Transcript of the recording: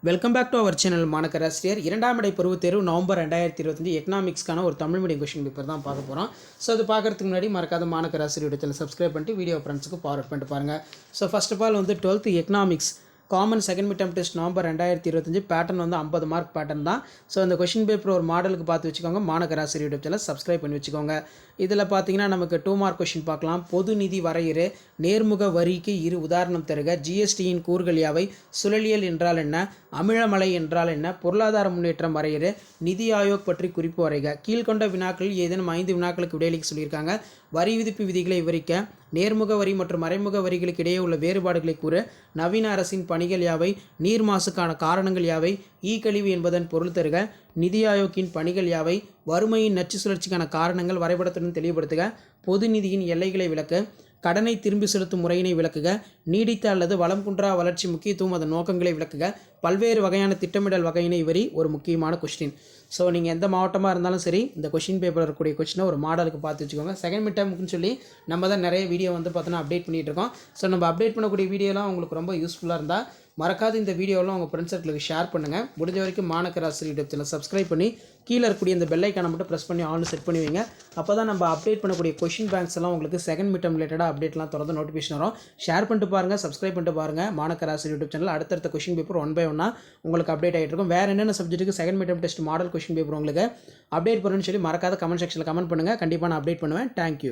Welcome back to our channel மாணக்கராசிரியர். இரண்டாம் இடை பருவத் தேர்வு நவம்பர் 2025 எக்கனாமிக்ஸ்க்கான ஒரு தமிழ் மீடியம் கொஷின் பேப்பர் தான் பார்க்க போகிறோம். ஸோ அது பார்க்குறதுக்கு முன்னாடி மறக்காத மாணக்கராசிரியர் சேனல் சப்ஸ்கிரைப் பண்ணிட்டு வீடியோ ஃப்ரெண்ட்ஸுக்கு ஃபார்வர்ட் பண்ணிட்டு பாருங்கள். So first of all 12th economics common second mid term test November 2025 pattern 50 mark pattern தான். ஸோ அந்த கொஷின் பேப்பர் ஒரு மாடலுக்கு பார்த்து வச்சுக்கோங்க. மாணக்கராசிரியர் யூடியூப் சேனல் சப்ஸ்கிரைப் பண்ணி வச்சுக்கோங்க. இதில் பார்த்தீங்கன்னா நமக்கு 2 மார்க் கொஷின் பார்க்கலாம். பொது நிதி வரையறை, நேர்முக வரிக்கு இரு உதாரணம் தருக, ஜிஎஸ்டியின் கூறுகள் யாவை, சுழலியல் என்றால் என்ன, அமிலமலை என்றால் என்ன, பொருளாதார முன்னேற்றம் வரையறை, நிதி ஆயோக் பற்றி குறிப்பு வரைக. கீழ்கொண்ட வினாக்களில் ஏதேனும் 5 வினாக்களுக்கு விடையளிக்க சொல்லியிருக்காங்க. வரி விதிப்பு விதிகளை விவரிக்க, நேர்முக வரி மற்றும் மறைமுக வரிகளுக்கு இடையே உள்ள வேறுபாடுகளை கூற, நவீன அரசின் பணிகள் யாவை, நீர் மாசுக்கான காரணங்கள் யாவை, கழிவு என்பதன் பொருள் தருக, நிதி ஆயோக்கின் பணிகள் யாவை, வறுமையின் நச்சு சுழற்சிக்கான காரணங்கள் வரைபடத்துடன் தெளிவுபடுத்துக, பொது நிதியின் எல்லைகளை விளக்க, கடனை திரும்பி செலுத்தும் முறையினை விளக்குக, நீடித்த அல்லது வளம் குன்றா வளர்ச்சி முக்கியத்துவம் அதன் நோக்கங்களை விளக்குக, பல்வேறு வகையான திட்டமிடல் வகையினை வரி ஒரு முக்கியமான கொஸ்டின். ஸோ நீங்கள் எந்த மாவட்டமாக இருந்தாலும் சரி இந்த கொஷின் பேப்பர் இருக்கக்கூடிய கொஸ்டினை ஒரு மாடலுக்கு பார்த்து வச்சுக்கோங்க. செகண்ட் மிட் டேர்முக்குன்னு சொல்லி நம்ம தான் நிறைய வீடியோ பார்த்தோன்னா அப்டேட் பண்ணிகிட்டு இருக்கோம். ஸோ நம்ம அப்டேட் பண்ணக்கூடிய வீடியோலாம் உங்களுக்கு ரொம்ப யூஸ்ஃபுல்லாக இருந்தால் மறக்காத இந்த வீடியோலாம் உங்கள் ஃப்ரெண்ட்ஸ் சர்க்கிளுக்கு ஷேர் பண்ணுங்கள். முடிஞ்ச வரைக்கும் மாணக்கராசிரியர் யூடியூப் சேனல் சப்ஸ்கிரைப் பண்ணி கீழே இருக்கக்கூடிய இந்த பெல் ஐக்கானை மட்டும் ப்ரெஸ் பண்ணி ஆன் செட் பண்ணி வைங்க. அப்போ தான் நம்ம அப்டேட் பண்ணக்கூடிய கொஷின் பேங்க்ஸ் எல்லாம் உங்களுக்கு செகண்ட் மிட் டேர்ம் ரிலேட்டடாக அப்டேட்லாம் தொடர்ந்து நோட்டிஃபிகேஷன் வரும். ஷேர் பண்ணிட்டு பாருங்கள், சப்ஸ்கிரைப் பண்ணிட்டு பாருங்கள். மாணக்கராசிரியர் யூடியூப் சேனல் அடுத்தடுத்த கொஷின் பேப்பர் 1 by 1 உங்களுக்கு அப்டேட் ஆகிட்டு இருக்கும். வேறு என்னென்ன சப்ஜெக்ட்டுக்கு second mid term test model question paper உங்களுக்கு அப்டேட் பண்ணுன்னு சொல்லி மறக்காத கமெண்ட் செக்ஷனில் கமெண்ட் பண்ணுங்கள். கண்டிப்பாக நான் அப்டேட் பண்ணுவேன். தேங்க்யூ.